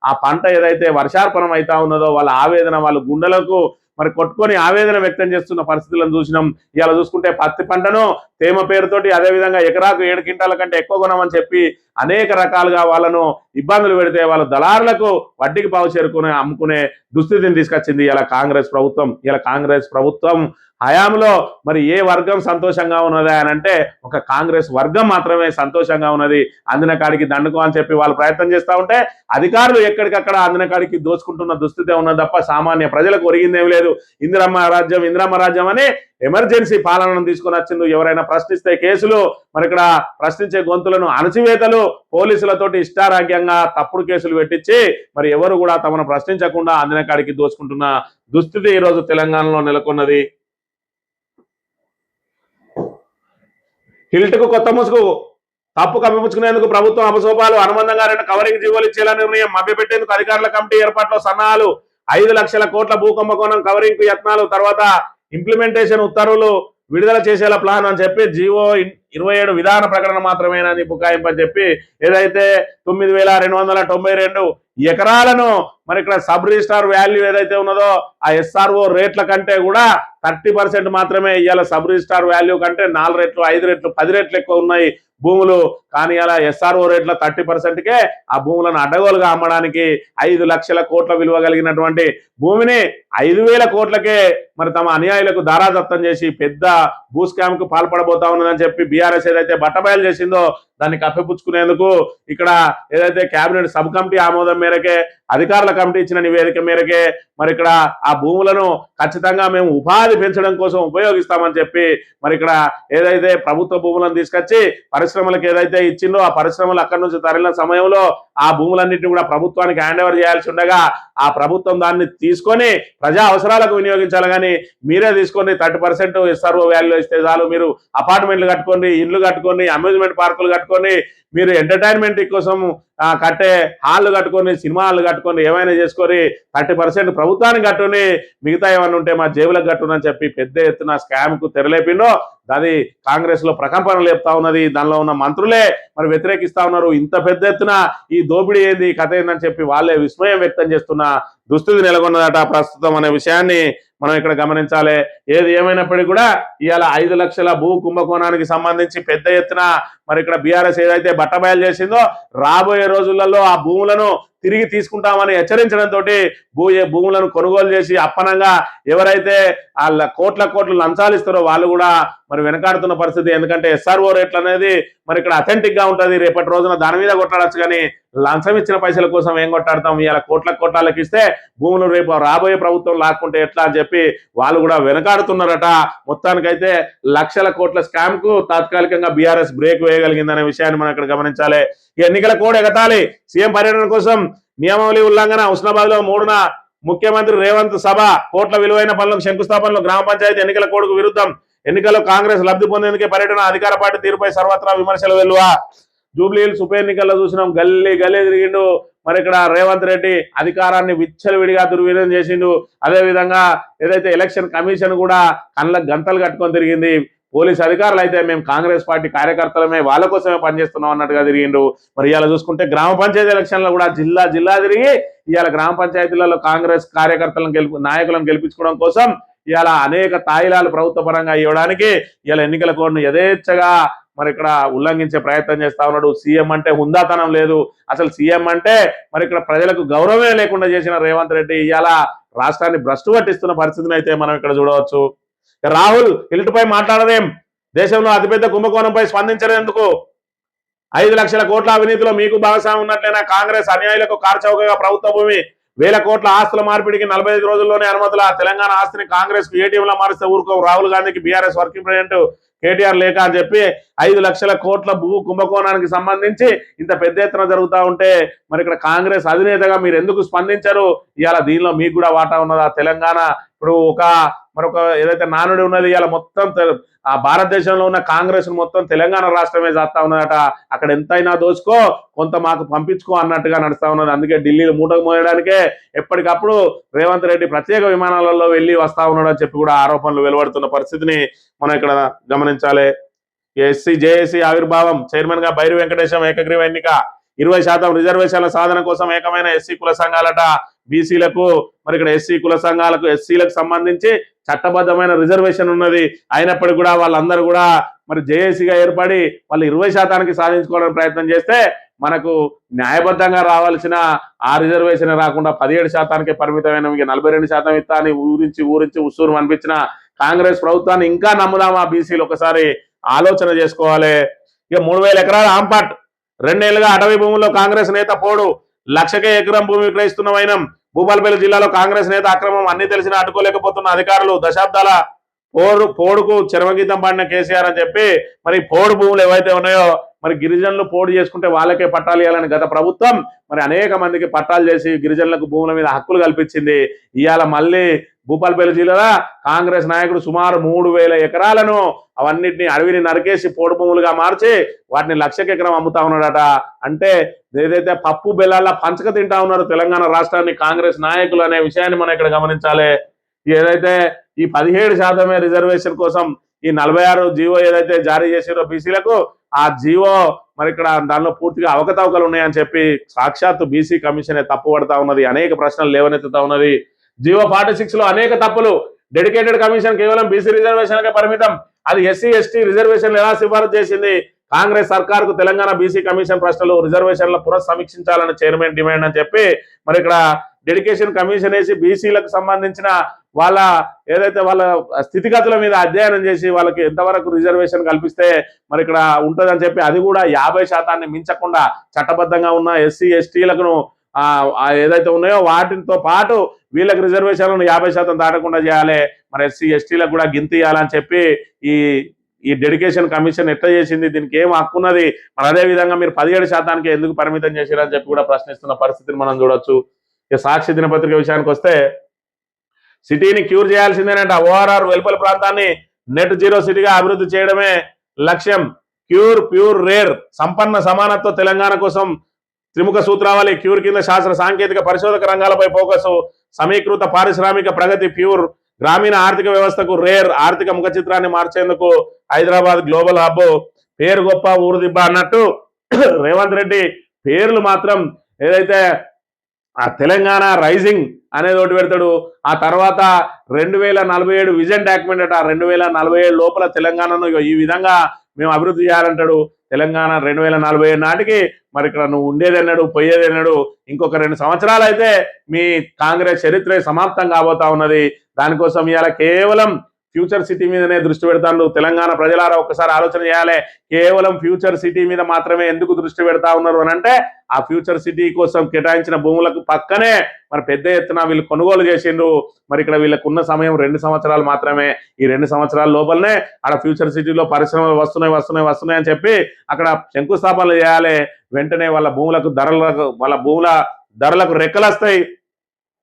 ఆ పంట ఏదైతే వర్షార్పణం అవుతా ఉన్నదో వాళ్ళ ఆవేదన వాళ్ళ గుండెలకు మరి కొట్టుకొని ఆవేదన వ్యక్తం చేస్తున్న పరిస్థితులను చూసినాం. ఇలా చూసుకుంటే పత్తి పంటను తేమ పేరుతోటి అదేవిధంగా ఎకరాకు 7 క్వింటాల కంటే ఎక్కువ కొనమని చెప్పి అనేక రకాలుగా వాళ్ళను ఇబ్బందులు పెడితే వాళ్ళ దళారులకు వడ్డీకి పావు చేరుకుని అమ్ముకునే దుస్థితిని తీసుకొచ్చింది ఇలా కాంగ్రెస్ ప్రభుత్వం. ఇలా కాంగ్రెస్ ప్రభుత్వం హయాంలో మరి ఏ వర్గం సంతోషంగా ఉన్నదా అని అంటే ఒక కాంగ్రెస్ వర్గం మాత్రమే సంతోషంగా ఉన్నది. అందిన కాడికి దండుకో అని చెప్పి వాళ్ళు ప్రయత్నం చేస్తూ ఉంటే అధికారులు ఎక్కడికక్కడ అందిన కాడికి దోచుకుంటున్న దుస్థితే ఉన్నది తప్ప సామాన్య ప్రజలకు ఒరిగిందేమి లేదు. ఇందిరమ్మ రాజ్యం అని ఎమర్జెన్సీ పాలనను తీసుకుని వచ్చింది. ఎవరైనా ప్రశ్నిస్తే కేసులు, మరి ఇక్కడ ప్రశ్నించే గొంతులను అణచివేతలు, పోలీసులతోటి ఇష్టారాజ్యంగా తప్పుడు కేసులు పెట్టించి మరి ఎవరు కూడా తమను ప్రశ్నించకుండా అందిన కాడికి దోచుకుంటున్న దుస్థితి ఈరోజు తెలంగాణలో నెలకొన్నది. హిల్ట్కు కొత్త ముసుగు తప్పు కప్పిపుచ్చుకునేందుకు ప్రభుత్వం అపసోపాలు, హనుమంతం గారిని కవరింగ్ జీవోలు ఇచ్చేలా నిర్ణయం, మభ్యపెట్టేందుకు అధికారుల కమిటీ ఏర్పాట్లో సన్నాహాలు, 5 లక్షల కోట్ల భూ కుంభకోణం కవరింగ్ కు యత్నాలు, తర్వాత ఇంప్లిమెంటేషన్ ఉత్తర్వులు విడుదల చేసేలా ప్లాన్ అని చెప్పి జీవో 27 విధాన ప్రకటన మాత్రమేనని బుకాయింపని చెప్పి ఏదైతే 9,292 ఎకరాలను మరి ఇక్కడ సబ్ రిజిస్టార్ వాల్యూ ఏదైతే ఉన్నదో ఆ ఎస్ఆర్ఓ రేట్ల కంటే కూడా 30% మాత్రమే ఇవాళ సబ్ రిజిస్టార్ వాల్యూ కంటే 4 రెట్లు 5 రెట్లు 10 రెట్లు ఎక్కువ ఉన్నాయి భూములు. కానీ అలా ఎస్ఆర్ఓ రేట్ల 30%కే ఆ భూములను అడ్డగోలుగా అమ్మడానికి 5 లక్షల కోట్ల విలువ కలిగినటువంటి భూమిని 5,000 కోట్లకే మరి తమ అనుయాయులకు దారాదత్తం చేసి పెద్ద భూ స్కామ్ కు పాల్పడబోతా ఉన్నదని చెప్పి బీఆర్ఎస్ ఏదైతే బట్టబయలు చేసిందో దాన్ని కప్పిపుచ్చుకునేందుకు ఇక్కడ ఏదైతే కేబినెట్ సబ్ కమిటీ ఆమోదం మేరకే, అధికారుల కమిటీ ఇచ్చిన నివేదిక మేరకే మరి ఇక్కడ ఆ భూములను ఖచ్చితంగా మేము ఉపాధి పెంచడం కోసం ఉపయోగిస్తామని చెప్పి మరి ఇక్కడ ఏదైతే ప్రభుత్వ భూములను తీసుకొచ్చి పరిశ్రమలకు ఏదైతే ఇచ్చిందో ఆ పరిశ్రమలు అక్కడి నుంచి తరలిన సమయంలో ఆ భూములన్నింటినీ కూడా ప్రభుత్వానికి హ్యాండ్ ఓవర్ చేయాల్సి ఉండగా ఆ ప్రభుత్వం దాన్ని తీసుకొని ప్రజా అవసరాలకు వినియోగించాలి. కానీ మీరే తీసుకొని 30% ఎస్ఆర్ఓ వాల్యూ ఇస్తే చాలు, మీరు అపార్ట్మెంట్లు కట్టుకోండి, ఇండ్లు కట్టుకొని, అమ్యూజ్మెంట్ పార్కులు కట్టుకొని, మీరు ఎంటర్టైన్మెంట్ కోసం కట్టే హాళ్ళు కట్టుకొని, సినిమా హాళ్ళు కట్టుకొని, ఏమైనా చేసుకొని 30% ప్రభుత్వానికి కట్టుని మిగతా ఏమన్నా ఉంటే మా జేబులకు కట్టునని చెప్పి పెద్ద ఎత్తున స్కామ్ కు తెరలేపిండో అది కాంగ్రెస్ లో ప్రకంపనలు లేపుతా ఉన్నది. దానిలో ఉన్న మంత్రులే మరి వ్యతిరేకిస్తా ఉన్నారు. ఇంత పెద్ద ఎత్తున ఈ దోపిడీ ఏంది కథ ఏందని చెప్పి వాళ్ళే విస్మయం వ్యక్తం చేస్తున్న దుస్థితి నెలకొన్నదట ప్రస్తుతం అనే విషయాన్ని మనం ఇక్కడ గమనించాలి. ఏది ఏమైనప్పటికీ కూడా ఇవాళ 5 లక్షల భూ కుంభకోణానికి సంబంధించి పెద్ద ఎత్తున మరి ఇక్కడ బీఆర్ఎస్ ఏదైతే బట్టబయలు చేసిందో రాబోయే రోజులలో ఆ భూములను తిరిగి తీసుకుంటామని హెచ్చరించడంతో భూములను కొనుగోలు చేసి అప్పనంగా ఎవరైతే వాళ్ళ కోట్ల లంచాలు ఇస్తారో వాళ్ళు కూడా మరి వెనకాడుతున్న పరిస్థితి. ఎందుకంటే ఎస్ఆర్ఓ రేట్లు అనేది మరి ఇక్కడ అథెంటిక్ గా ఉంటుంది. రేపటి రోజున దాని మీద కొట్లాడచ్చు, కానీ లంచం ఇచ్చిన పైసల కోసం ఏం కొట్టాడతాం? ఇలా కోట్లకి ఇస్తే భూములు రేపు రాబోయే ప్రభుత్వం లాక్కుంటే ఎట్లా అని చెప్పి వాళ్ళు కూడా వెనకాడుతున్నారట. మొత్తానికైతే లక్షల కోట్ల స్కామ్ కు తాత్కాలికంగా బీఆర్ఎస్ బ్రేక్ వేయగలిగిందనే విషయాన్ని మనం ఇక్కడ గమనించాలి. ఎన్నికల కోడ్ ఎగతాళి, సీఎం పర్యటన కోసం నియమావళి ఉల్లంఘన, హుస్నాబాద్ లో 3న ముఖ్యమంత్రి రేవంత్ సభ, కోట్ల విలువైన పనులకు శంకుస్థాపనలు, గ్రామ పంచాయతీ ఎన్నికల కోడ్కు విరుద్ధం, ఎన్నికల్లో కాంగ్రెస్ లబ్ధి పొందేందుకే పర్యటన, అధికార పార్టీ తీరుపై సర్వత్రా విమర్శలు వెల్లువ. జూబ్లీహిల్స్ ఉప ఎన్నికల్లో చూసినాం, గల్లీ తిరిగిండు మరి ఇక్కడ రేవంత్ రెడ్డి, అధికారాన్ని విచ్చలవిడిగా దుర్వినియోగం చేసిండు. అదే విధంగా ఏదైతే ఎలక్షన్ కమిషన్ కూడా కళ్ళకు గంతలు కట్టుకొని తిరిగింది. పోలీస్ అధికారులు అయితే మేము కాంగ్రెస్ పార్టీ కార్యకర్తలమే, వాళ్ళ కోసమే పనిచేస్తున్నాం అన్నట్టుగా తిరిగిండు. మరి ఇవాళ చూసుకుంటే గ్రామ పంచాయతీ ఎలక్షన్లో కూడా జిల్లా తిరిగి ఇవాళ గ్రామ పంచాయతీలలో కాంగ్రెస్ కార్యకర్తలను నాయకులను గెలిపించుకోవడం కోసం ఇవాళ అనేక తాయిలాలు ప్రభుత్వ పరంగా ఇవ్వడానికి ఇవాళ ఎన్నికల కోడ్ను యథేచ్ఛగా మరి ఇక్కడ ఉల్లంఘించే ప్రయత్నం చేస్తా ఉన్నాడు. సీఎం అంటే హుందాతనం లేదు, అసలు సీఎం అంటే మరి ఇక్కడ ప్రజలకు గౌరవమే లేకుండా చేసిన రేవంత్ రెడ్డి ఇవాళ రాష్ట్రాన్ని భ్రష్టు పట్టిస్తున్న పరిస్థితిని అయితే మనం ఇక్కడ చూడవచ్చు. రాహుల్ హిల్ట్పై మాట్లాడదేం, దేశంలో అతిపెద్ద కుంభకోణంపై స్పందించలేందుకు, 5 లక్షల కోట్ల అవినీతిలో మీకు భాగస్వామి ఉన్నట్లయినా కాంగ్రెస్ అనుయాయులకు కార్చౌకగా ప్రభుత్వ భూమి, 1000 కోట్ల ఆస్తుల మార్పిడికి 45 రోజుల్లోనే అనుమతుల, తెలంగాణ ఆస్తిని కాంగ్రెస్ కు ఏటీఎంలా మారిస్తే ఊరుకో, రాహుల్ గాంధీకి బీఆర్ఎస్ వర్కింగ్ ప్రెసిడెంట్ కేటీఆర్ లేక అని చెప్పి 5 లక్షల కోట్ల భూ కుంభకోణానికి సంబంధించి ఇంత పెద్ద ఎత్తున జరుగుతూ ఉంటే మరి ఇక్కడ కాంగ్రెస్ అధినేతగా మీరు ఎందుకు స్పందించరు? ఇవాళ దీనిలో మీకు కూడా వాటా ఉన్నదా? తెలంగాణ ఇప్పుడు మరొక ఏదైతే నానుడి ఉన్నది ఇవాళ మొత్తం ఆ భారతదేశంలో ఉన్న కాంగ్రెస్ మొత్తం తెలంగాణ రాష్ట్రమే చేస్తా ఉన్నదట. అక్కడ ఎంతైనా దోచుకో, కొంత మాకు పంపించుకో అన్నట్టుగా నడుస్తా ఉన్నది. అందుకే ఢిల్లీలో మూటకు మోయడానికే ఎప్పటికప్పుడు రేవంత్ రెడ్డి ప్రత్యేక విమానాలలో వెళ్ళి వస్తా ఉన్నాడు అని చెప్పి కూడా ఆరోపణలు వెలువడుతున్న పరిస్థితిని మనం ఇక్కడ గమనించాలి. ఎస్సీ జేఏసీ ఆవిర్భావం, చైర్మన్ గా బైరి వెంకటేశం ఏకగ్రీవ ఎన్నిక, 20% రిజర్వేషన్ల సాధన కోసం ఏకమైన ఎస్సీ కుల సంఘాలట. బీసీలకు మరి ఇక్కడ ఎస్సీ కుల సంఘాలకు ఎస్సీలకు సంబంధించి చట్టబద్ధమైన రిజర్వేషన్ ఉన్నది. అయినప్పటికీ కూడా వాళ్ళందరూ కూడా మరి జేఏసీగా ఏర్పడి వాళ్ళు 20% సాధించుకోవడానికి ప్రయత్నం చేస్తే మనకు న్యాయబద్ధంగా రావాల్సిన ఆ రిజర్వేషన్ రాకుండా 17%కే పరిమితమైన 42% ఇస్తా అని ఊరించి ఉస్సూరు అనిపించిన కాంగ్రెస్ ప్రభుత్వాన్ని ఇంకా నమ్ముదామా? బీసీలు ఒకసారి ఆలోచన చేసుకోవాలి. ఇక 3000 ఎకరాల ఆంపాట్, 2 ఏళ్లుగా అటవీ భూముల్లో కాంగ్రెస్ నేత పోడు, 1,00,000కే ఎకరం భూమి విక్రయిస్తున్న వైనం. భూపాలపల్లి జిల్లాలో కాంగ్రెస్ నేత అక్రమం అన్ని తెలిసినా అడ్డుకోలేకపోతున్న అధికారులు. దశాబ్దాల పోడుకు చరమగీతం పాడిన కేసీఆర్ అని చెప్పి మరి పోడు భూములు ఏవైతే ఉన్నాయో మరి గిరిజనులు పోడు చేసుకుంటే వాళ్ళకే పట్టాలు ఇవ్వాలని గత ప్రభుత్వం మరి అనేక మందికి పట్టాలు చేసి గిరిజనులకు భూముల మీద హక్కులు కల్పించింది. ఇవాళ మళ్ళీ భూపాలపల్లి జిల్లాలో కాంగ్రెస్ నాయకుడు సుమారు 3,000 ఎకరాలను అవన్నిటిని అడవిని నరికేసి పోడు భూములుగా మార్చి వాటిని 1,00,000 ఎకరం అమ్ముతా ఉన్నాడట. అంటే ఏదైతే పప్పు బెల్లాల పంచక తింటా ఉన్నారు తెలంగాణ రాష్ట్రాన్ని కాంగ్రెస్ నాయకులు అనే విషయాన్ని మనం ఇక్కడ గమనించాలి. ఏదైతే ఈ 17% రిజర్వేషన్ కోసం ఈ 46 జీవో ఏదైతే జారీ చేసారో బీసీలకు, ఆ జీవో మరి ఇక్కడ దానిలో పూర్తిగా అవకతవకలు ఉన్నాయని చెప్పి సాక్షాత్తు బీసీ కమిషనే తప్పుపడతా ఉన్నది. అనేక ప్రశ్నలు లేవనెత్తుతా ఉన్నది. జీవో 46 లో అనేక తప్పులు. డెడికేటెడ్ కమిషన్ కేవలం బీసీ రిజర్వేషన్కే పరిమితం. అది ఎస్సీ ఎస్టీ రిజర్వేషన్లు ఎలా సిఫారసు చేసింది? కాంగ్రెస్ సర్కార్కు తెలంగాణ బీసీ కమిషన్ ప్రశ్నలు, రిజర్వేషన్ల పునఃసమీక్షించాలని చైర్మన్ డిమాండ్ అని చెప్పి మరి ఇక్కడ డెడికేషన్ కమిషన్ వేసి బీసీలకు సంబంధించిన వాళ్ళ ఏదైతే వాళ్ళ స్థితిగతుల మీద అధ్యయనం చేసి వాళ్ళకి ఎంతవరకు రిజర్వేషన్ కల్పిస్తే మరి ఇక్కడ ఉంటుందని చెప్పి అది కూడా 50% మించకుండా చట్టబద్ధంగా ఉన్న ఎస్సీ ఎస్టీలకు ఏదైతే ఉన్నాయో వాటితో పాటు వీళ్ళకి రిజర్వేషన్లను 50% దాటకుండా చేయాలి. మరి ఎస్సీ ఎస్టీలకు కూడా గింత ఇవ్వాలని చెప్పి ఈ డెడికేషన్ కమిషన్ ఎట్లా చేసింది? దీనికి ఏం హక్కున్నది? మరి అదే విధంగా మీరు 17%కి ఎందుకు పరిమితం చేశారని చెప్పి కూడా ప్రశ్నిస్తున్న పరిస్థితిని మనం చూడొచ్చు. ఇక సాక్షి దినపత్రిక విషయానికి వస్తే సిటీని క్యూర్ చేయాల్సిందేనంట. ఓఆర్ఆర్ వెలుపల ప్రాంతాన్ని నెట్ జీరో సిటీగా అభివృద్ధి చేయడమే లక్ష్యం. క్యూర్ ప్యూర్ రేర్ సంపన్న సమానత్వ తెలంగాణ కోసం త్రిముఖ సూత్రావళి. క్యూర్ కింద శాస్త్ర సాంకేతిక పరిశోధక రంగాలపై ఫోకస్, సమీకృత పారిశ్రామిక ప్రగతి ప్యూర్, గ్రామీణ ఆర్థిక వ్యవస్థకు రేర్ ఆర్థిక ముఖ చిత్రాన్ని మార్చేందుకు హైదరాబాద్ గ్లోబల్ హబ్. పేరు గొప్ప ఊరు దిబ్బ అన్నట్టు రేవంత్ రెడ్డి పేర్లు మాత్రం ఏదైతే ఆ తెలంగాణ రైజింగ్ అనేది ఒకటి పెడతాడు. ఆ తర్వాత 2047 విజన్ డాక్యుమెంట్ అట. 2047 లోపల తెలంగాణను ఈ విధంగా మేము అభివృద్ధి చేయాలంటాడు. తెలంగాణ 2047 నాటికి మరి ఇక్కడ నువ్వు ఉండేది అన్నాడు, పోయేది అన్నాడు. ఇంకొక 2 సంవత్సరాలు అయితే మీ కాంగ్రెస్ చరిత్ర సమాప్తం కాబోతా ఉన్నది. దానికోసం ఇవాళ కేవలం ఫ్యూచర్ సిటీ మీదనే దృష్టి పెడతాను. తెలంగాణ ప్రజలారా ఒక్కసారి ఆలోచన చేయాలి. కేవలం ఫ్యూచర్ సిటీ మీద మాత్రమే ఎందుకు దృష్టి పెడతా ఉన్నారు అని అంటే ఆ ఫ్యూచర్ సిటీ కోసం కేటాయించిన భూములకు పక్కనే మరి పెద్ద ఎత్తున వీళ్ళు కొనుగోలు చేసిండ్రు. మరి ఇక్కడ వీళ్ళకు ఉన్న సమయం 2 సంవత్సరాలు మాత్రమే. ఈ 2 సంవత్సరాల లోపలనే అక్కడ ఫ్యూచర్ సిటీలో పరిశ్రమలు వస్తున్నాయి అని చెప్పి అక్కడ శంకుస్థాపనలు చేయాలి. వెంటనే వాళ్ళ భూముల ధరలకు రెక్కలొస్తాయి.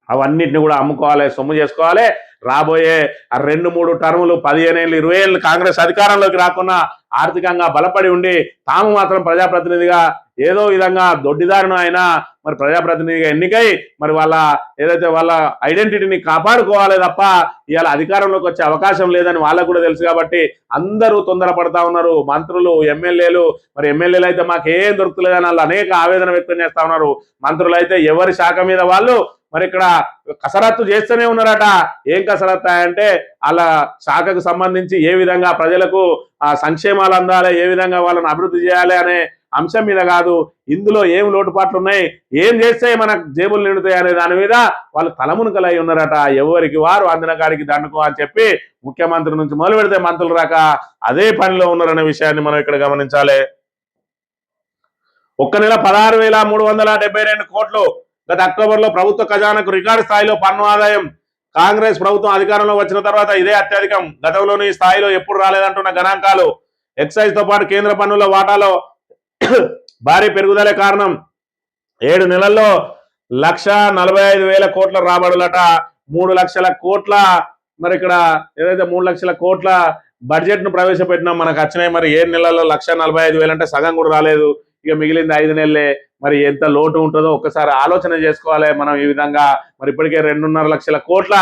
అవన్నిటిని కూడా అమ్ముకోవాలి, సొమ్ము చేసుకోవాలి. రాబోయే ఆ 2-3 టర్ములు 15 ఏళ్ళు 20 ఏళ్ళు కాంగ్రెస్ అధికారంలోకి రాకుండా ఆర్థికంగా బలపడి ఉండి తాము మాత్రం ప్రజాప్రతినిధిగా ఏదో విధంగా దొడ్డిదారిన అయినా మరి ప్రజాప్రతినిధిగా ఎన్నికై మరి వాళ్ళ ఏదైతే వాళ్ళ ఐడెంటిటీని కాపాడుకోవాలి తప్ప ఇవాళ అధికారంలోకి వచ్చే అవకాశం లేదని వాళ్ళకు కూడా తెలుసు. కాబట్టి అందరూ తొందరపడతా ఉన్నారు. మంత్రులు, ఎమ్మెల్యేలు. మరి ఎమ్మెల్యేలు అయితే మాకేం దొరుకుతలేదని వాళ్ళు అనేక ఆవేదన వ్యక్తం చేస్తా ఉన్నారు. మంత్రులు అయితే ఎవరి శాఖ మీద వాళ్ళు మరి ఇక్కడ కసరత్తు చేస్తూనే ఉన్నారట. ఏం కసరత్తు అంటే వాళ్ళ శాఖకు సంబంధించి ఏ విధంగా ప్రజలకు సంక్షేమాలు అందాలి, ఏ విధంగా వాళ్ళని అభివృద్ధి చేయాలి అనే అంశం మీద కాదు. ఇందులో ఏం లోటుపాట్లు ఉన్నాయి, ఏం చేస్తే మన జేబులు నిండుతాయి అనే దాని మీద వాళ్ళు తలమునకలై ఉన్నారట. ఎవరికి వారు అందిన కాడికి దండుకో అని చెప్పి ముఖ్యమంత్రి నుంచి మొదలు పెడితే మంత్రులు రాక అదే పనిలో ఉన్నారనే విషయాన్ని మనం ఇక్కడ గమనించాలి. ఒక్క నెల 16,372 కోట్లు. గత అక్టోబర్లో ప్రభుత్వ ఖజానాకు రికార్డు స్థాయిలో పన్ను ఆదాయం. కాంగ్రెస్ ప్రభుత్వం అధికారంలో వచ్చిన తర్వాత ఇదే అత్యధికం. గతంలోని స్థాయిలో ఎప్పుడు రాలేదంటున్న గణాంకాలు. ఎక్సైజ్ తో పాటు కేంద్ర పన్నుల వాటాలో భారీ పెరుగుదలే కారణం. 7 నెలల్లో 1,45,000 కోట్ల రాబడులట. 3 లక్షల కోట్ల మరి ఇక్కడ ఏదైతే 3 లక్షల కోట్ల బడ్జెట్ ను ప్రవేశపెట్టినాం, మనకు వచ్చినాయి. మరి 7 నెలల్లో 1,45,000 అంటే సగం కూడా రాలేదు. ఇక మిగిలింది 5 నెలలే. మరి ఎంత లోటు ఉంటుందో ఒక్కసారి ఆలోచన చేసుకోవాలి మనం. ఈ విధంగా మరి ఇప్పటికే 2.5 లక్షల కోట్ల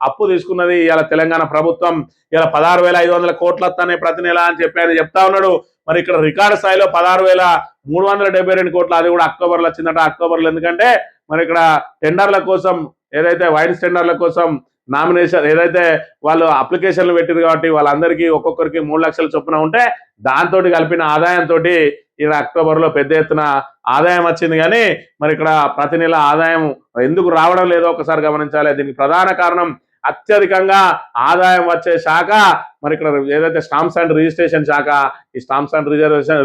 అప్పు తీసుకున్నది ఇవాళ తెలంగాణ ప్రభుత్వం. ఇలా 16,500 కోట్లు వస్తానే ప్రతి నెల అని చెప్పి ఆయన చెప్తా ఉన్నాడు. మరి ఇక్కడ రికార్డు స్థాయిలో 16,372 కోట్లు, అది కూడా అక్టోబర్లో వచ్చిందట. అక్టోబర్లో ఎందుకంటే మరి ఇక్కడ టెండర్ల కోసం, ఏదైతే వైన్స్ టెండర్ల కోసం నామినేషన్ ఏదైతే వాళ్ళు అప్లికేషన్లు పెట్టింది కాబట్టి వాళ్ళందరికీ ఒక్కొక్కరికి 3 లక్షల చొప్పున ఉంటే దాంతో కలిపిన ఆదాయంతో ఇలా అక్టోబర్లో పెద్ద ఎత్తున ఆదాయం వచ్చింది. కానీ మరి ఇక్కడ ప్రతి నెల ఆదాయం ఎందుకు రావడం లేదో ఒకసారి గమనించాలి. దీనికి ప్రధాన కారణం అత్యధికంగా ఆదాయం వచ్చే శాఖ మరి ఇక్కడ ఏదైతే స్టాంప్స్ అండ్ రిజిస్ట్రేషన్ శాఖ. ఈ స్టాంప్స్ అండ్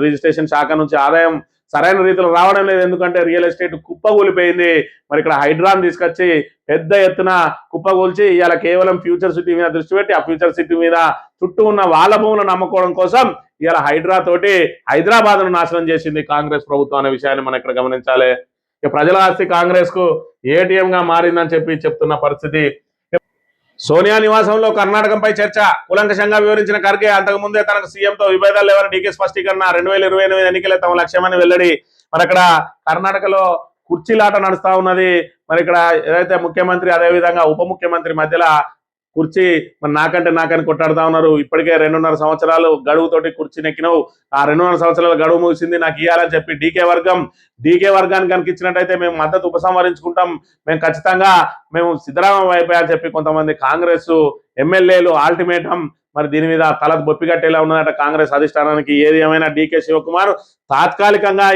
రిజిస్ట్రేషన్ శాఖ నుంచి ఆదాయం సరైన రీతిలో రావడం లేదు. ఎందుకంటే రియల్ ఎస్టేట్ కుప్పగూలిపోయింది. మరి ఇక్కడ హైడ్రాన్ తీసుకొచ్చి పెద్ద ఎత్తున కుప్పగూల్చి ఇవాళ కేవలం ఫ్యూచర్ సిటీ మీద దృష్టి పెట్టి ఆ ఫ్యూచర్ సిటీ మీద చుట్టూ ఉన్న వాళ్ళ భూములను నమ్ముకోవడం కోసం ఇవాళ హైడ్రా తోటి హైదరాబాద్ ను నాశనం చేసింది కాంగ్రెస్ ప్రభుత్వం అనే విషయాన్ని మనం ఇక్కడ గమనించాలి. ఇక ప్రజల ఆస్తి కాంగ్రెస్ కు ఏటీఎం గా మారిందని చెప్తున్న పరిస్థితి. సోనియా నివాసంలో కర్ణాటకపై చర్చ. కూలంకషంగా వివరించిన ఖర్గే అంతకుముందే తనకు సీఎంతో విభేదాలు లేవని డీకే స్పష్టీకరణ. 2028 ఎన్నికలే తమ లక్ష్యమని వెల్లడి. మరి అక్కడ కర్ణాటకలో కుర్చీలాట నడుస్తా ఉన్నది. మరి ఇక్కడ ఏదైతే ముఖ్యమంత్రి అదేవిధంగా ఉప ముఖ్యమంత్రి మధ్యలో కుర్చీ మరి నాకని కొట్టాడుతా ఉన్నారు. ఇప్పటికే 2.5 సంవత్సరాలు గడువుతోటి కుర్చీ నెక్కినవు. ఆ 2.5 సంవత్సరాల గడువు ముగిసింది, నాకు ఇవ్వాలని చెప్పి డీకే వర్గానికి కనుక ఇచ్చినట్టయితే మేము మద్దతు ఉపసంహరించుకుంటాం, మేము ఖచ్చితంగా సిద్ధరామయ్య వైపు అని చెప్పి కొంతమంది కాంగ్రెస్ ఎమ్మెల్యేలు అల్టిమేటం. మరి దీని మీద తల బొప్పిగట్టేలా ఉన్నదట కాంగ్రెస్ అధిష్టానానికి. ఏది ఏమైనా డీకే శివకుమార్ తాత్కాలికంగా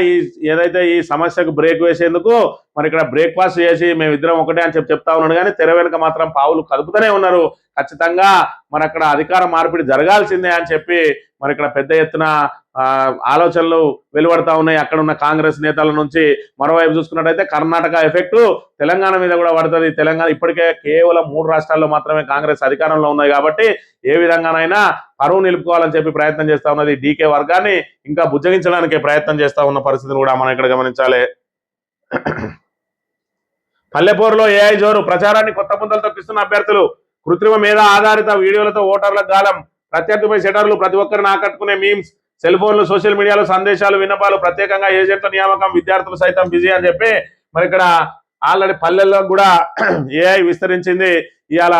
ఏదైతే ఈ సమస్యకు బ్రేక్ వేసేందుకు మరి ఇక్కడ బ్రేక్ఫాస్ట్ చేసి మేమిద్దరం ఒకటే అని చెప్తా ఉన్నాడు. కానీ తెర వెనుక మాత్రం పావులు కదుపుతూనే ఉన్నారు. ఖచ్చితంగా మరి అక్కడ అధికార మార్పిడి జరగాల్సిందే అని చెప్పి మరి ఇక్కడ పెద్ద ఎత్తున ఆలోచనలు వెలువడతా ఉన్నాయి అక్కడ ఉన్న కాంగ్రెస్ నేతల నుంచి. మరోవైపు చూసుకున్నట్టయితే కర్ణాటక ఎఫెక్ట్ తెలంగాణ మీద కూడా పడుతుంది. తెలంగాణ ఇప్పటికే కేవలం 3 రాష్ట్రాల్లో మాత్రమే కాంగ్రెస్ అధికారంలో ఉన్నాయి కాబట్టి ఏ విధంగానైనా పరువు నిలుపుకోవాలని చెప్పి ప్రయత్నం చేస్తా ఉన్నది. డీకే వర్గాన్ని ఇంకా బుజ్జగించడానికి ప్రయత్నం చేస్తా ఉన్న పరిస్థితిని కూడా మనం ఇక్కడ గమనించాలి. పల్లెపూరులో ఏఐ జోరు. ప్రచారాన్ని కొత్త పుంతలు తొక్కిస్తున్న అభ్యర్థులు. కృత్రిమ మేధ ఆధారిత వీడియోలతో ఓటర్లకు గాలం. ప్రత్యర్థిపై సెటర్లు, ప్రతి ఒక్కరిని ఆకట్టుకునే మీమ్స్, సెల్ ఫోన్లు, సోషల్ మీడియాలో సందేశాలు, విన్నపాలు, ప్రత్యేకంగా ఏజెంట్ల నియామకం, విద్యార్థులు సైతం బిజీ అని చెప్పి మరి ఇక్కడ ఆల్రెడీ పల్లెల్లో కూడా ఏఐ విస్తరించింది. ఇవాళ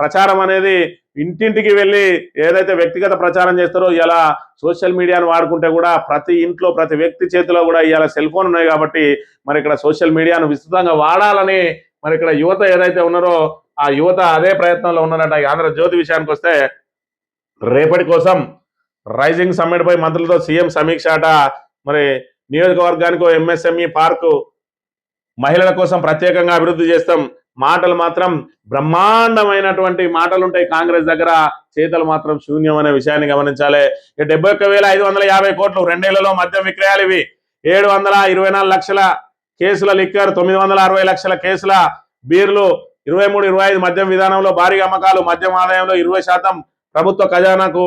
ప్రచారం అనేది ఇంటింటికి వెళ్ళి ఏదైతే వ్యక్తిగత ప్రచారం చేస్తారో ఇలా సోషల్ మీడియాను వాడుకుంటే కూడా ప్రతి ఇంట్లో ప్రతి వ్యక్తి చేతిలో కూడా ఇవాళ సెల్ ఫోన్ ఉన్నాయి కాబట్టి మరి ఇక్కడ సోషల్ మీడియాను విస్తృతంగా వాడాలని మరి ఇక్కడ యువత ఏదైతే ఉన్నారో ఆ యువత అదే ప్రయత్నంలో ఉన్నారట. ఆంధ్రజ్యోతి విషయానికి వస్తే రేపటి కోసం రైజింగ్ సమ్మిట్ పై మంత్రులతో సీఎం సమీక్ష అట. మరి నియోజకవర్గానికి ఎంఎస్ఎంఈ పార్కు మహిళల కోసం ప్రత్యేకంగా అభివృద్ధి చేస్తాం. మాటలు మాత్రం బ్రహ్మాండమైనటువంటి మాటలు ఉంటాయి కాంగ్రెస్ దగ్గర, చేతలు మాత్రం శూన్యం అనే విషయాన్ని గమనించాలి. 71,550 కోట్లు 2 ఏళ్లలో మద్యం విక్రయాలు ఇవి. 724 లక్షల కేసుల లిక్కర్, 960 లక్షల కేసుల బీర్లు, 23-25 మద్యం విధానంలో భారీగా అమ్మకాలు. మద్యం ఆదాయంలో 20% ప్రభుత్వ ఖజానాకు.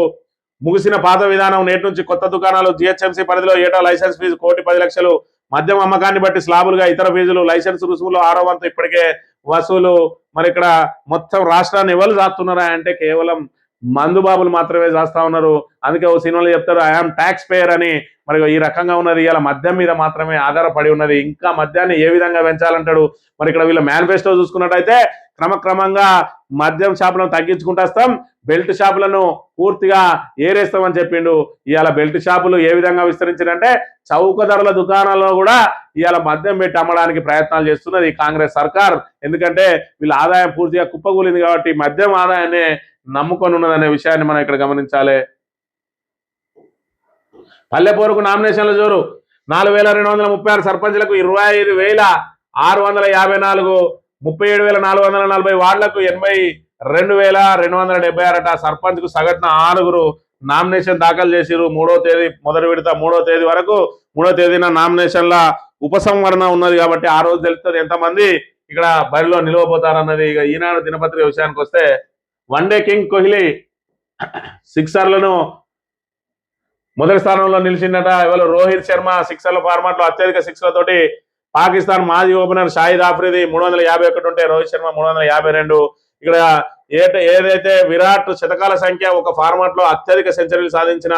ముగిసిన పాత విధానం నేటి నుంచి కొత్త దుకాణాలు. జిహెచ్ఎంసీ పరిధిలో ఏటా లైసెన్స్ ఫీజు 1,10,00,000. మద్యం అమ్మకాన్ని బట్టి స్లాబులుగా ఇతర ఫీజులు. లైసెన్స్ రుసుములు 6వ వంతు ఇప్పటికే వసూలు. మరి ఇక్కడ మొత్తం రాష్ట్రాన్ని ఎవరు చేస్తున్నారా అంటే కేవలం మందుబాబులు మాత్రమే చేస్తా ఉన్నారు. అందుకే ఓ సినిమాలో చెప్తారు ఐఆమ్ ట్యాక్స్ పేయర్ అని. మరి ఈ రకంగా ఉన్నది. ఇలా మద్యం మీద మాత్రమే ఆధారపడి ఉన్నది. ఇంకా మద్యాన్ని ఏ విధంగా పెంచాలంటాడు. మరి ఇక్కడ వీళ్ళ మేనిఫెస్టో చూసుకున్నట్టయితే క్రమక్రమంగా మద్యం షాపులను తగ్గించుకుంటేస్తాం, బెల్ట్ షాపులను పూర్తిగా ఏరేస్తామని చెప్పిండు. ఇవాళ బెల్ట్ షాపులు ఏ విధంగా విస్తరించారంటే చౌక ధరల దుకాణాల్లో కూడా ఇవాళ మద్యం పెట్టి అమ్మడానికి ప్రయత్నాలు చేస్తున్నది కాంగ్రెస్ సర్కార్. ఎందుకంటే వీళ్ళ ఆదాయం పూర్తిగా కుప్పకూలింది కాబట్టి మద్యం ఆదాయాన్ని నమ్ముకొని ఉన్నదనే విషయాన్ని మనం ఇక్కడ గమనించాలి. పల్లెపూరుకు నామినేషన్ల జోరు. 4,236 సర్పంచ్లకు 25,654, 37,440 వార్డులకు 82,276 సర్పంచ్ కు సగటున 6 నామినేషన్ దాఖలు చేసిరు. 3వ తేదీ మొదటి విడత 3వ తేదీ వరకు 3వ తేదీన నామినేషన్ల ఉపసంహరణ ఉన్నది కాబట్టి ఆ రోజు తెలుస్తుంది ఎంతమంది ఇక్కడ బరిలో నిలవబోతారన్నది. ఇక ఈనాడు దినపత్రిక విషయానికి వస్తే వన్డే కింగ్ కోహ్లీ సిక్సర్లను మొదటి స్థానంలో నిలిచిందట. ఇవాళ రోహిత్ శర్మ సిక్సర్ల ఫార్మాట్ లో అత్యధిక సిక్స్లతోటి పాకిస్తాన్ మాజీ ఓపెనర్ షాహిద్ ఆఫ్రిది 351 ఉంటే రోహిత్ శర్మ 352. ఇక్కడ ఏదైతే విరాట్ శతకాల సంఖ్య ఒక ఫార్మాట్ లో అత్యధిక సెంచరీలు సాధించిన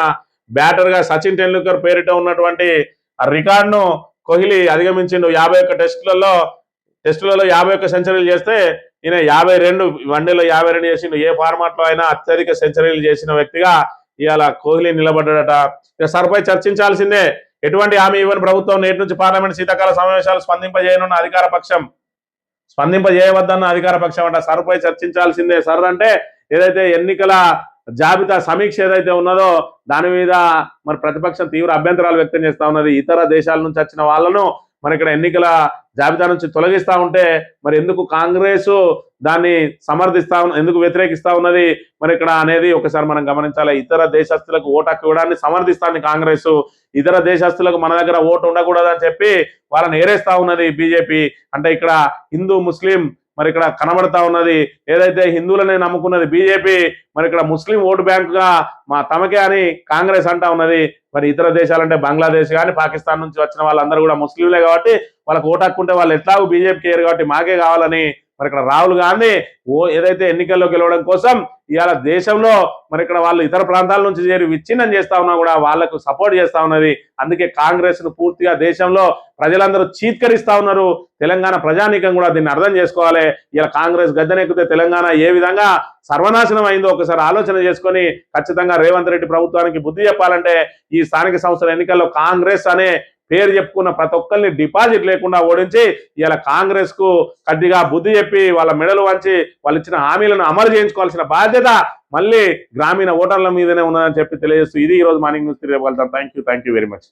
బ్యాటర్ గా సచిన్ టెండూల్కర్ పేరిట ఉన్నటువంటి రికార్డ్ ను కోహ్లీ అధిగమించిండు. 51 టెస్టులలో 51 సెంచరీలు చేస్తే ఈయన 52 వన్డేలో 52 చేసిండు. ఏ ఫార్మాట్ లో అయినా అత్యధిక సెంచరీలు చేసిన వ్యక్తిగా ఇవాళ కోహ్లీ నిలబడ్డాడట. ఇక సర్పై చర్చించాల్సిందే. ఎటువంటి హామీ ఇవ్వని ప్రభుత్వం నేటి నుంచి పార్లమెంట్ శీతాకాల సమావేశాలు స్పందింపజేయనున్న అధికార పక్షం, స్పందింపజేయవద్దన్న అధికార పక్షం అంట. సర్పై చర్చించాల్సిందే. సర్ అంటే ఏదైతే ఎన్నికల జాబితా సమీక్ష ఏదైతే ఉన్నదో దాని మీద మరి ప్రతిపక్షం తీవ్ర అభ్యంతరాలు వ్యక్తం చేస్తా ఉన్నది. ఇతర దేశాల నుంచి వచ్చిన వాళ్ళను మరి ఇక్కడ ఎన్నికల జాబితా నుంచి తొలగిస్తా ఉంటే మరి ఎందుకు కాంగ్రెస్ దాన్ని ఎందుకు వ్యతిరేకిస్తా ఉన్నది మరి ఇక్కడ అనేది ఒకసారి మనం గమనించాలి. ఇతర దేశస్తులకు ఓటు హక్కు ఇవ్వడాన్ని సమర్థిస్తాంది కాంగ్రెస్. ఇతర దేశస్తులకు మన దగ్గర ఓటు ఉండకూడదని చెప్పి వాళ్ళని ఏరేస్తా ఉన్నది బీజేపీ. అంటే ఇక్కడ హిందూ ముస్లిం మరి ఇక్కడ కనబడతా ఉన్నది. ఏదైతే హిందువులనే నమ్ముకున్నది బీజేపీ మరి ఇక్కడ ముస్లిం ఓటు బ్యాంకుగా తమకే అని కాంగ్రెస్ అంటా ఉన్నది. మరి ఇతర దేశాలంటే బంగ్లాదేశ్ కానీ పాకిస్తాన్ నుంచి వచ్చిన వాళ్ళందరూ కూడా ముస్లింలే కాబట్టి వాళ్ళకి ఓటు హక్కు ఉంటే వాళ్ళు ఎట్లాగూ బీజేపీకి ఏరు కాబట్టి మాకే కావాలని మరి ఇక్కడ రాహుల్ గాంధీ ఏదైతే ఎన్నికల్లో గెలవడం కోసం ఇవాళ దేశంలో మరి ఇక్కడ వాళ్ళు ఇతర ప్రాంతాల నుంచి చేరి విచ్ఛిన్నం చేస్తా ఉన్నా కూడా వాళ్లకు సపోర్ట్ చేస్తా ఉన్నది. అందుకే కాంగ్రెస్ ను పూర్తిగా దేశంలో ప్రజలందరూ చీత్కరిస్తా ఉన్నారు. తెలంగాణ ప్రజానీకం కూడా దీన్ని అర్థం చేసుకోవాలి. ఇలా కాంగ్రెస్ గద్దెనెక్కితే తెలంగాణ ఏ విధంగా సర్వనాశనం అయిందో ఒకసారి ఆలోచన చేసుకొని ఖచ్చితంగా రేవంత్ రెడ్డి ప్రభుత్వానికి బుద్ధి చెప్పాలంటే ఈ స్థానిక సంస్థల ఎన్నికల్లో కాంగ్రెస్ అనే పేరు చెప్పుకున్న ప్రతి ఒక్కరిని డిపాజిట్ లేకుండా ఓడించి ఇలా కాంగ్రెస్ కు గట్టిగా బుద్ధి చెప్పి వాళ్ళ మెడలు వంచి వాళ్ళు ఇచ్చిన హామీలను అమలు చేయించుకోవాల్సిన బాధ్యత మళ్ళీ గ్రామీణ ఓటర్ల మీదనే ఉన్నదని చెప్పి తెలియజేస్తూ ఇది ఈ రోజు morning news. Thank you very much.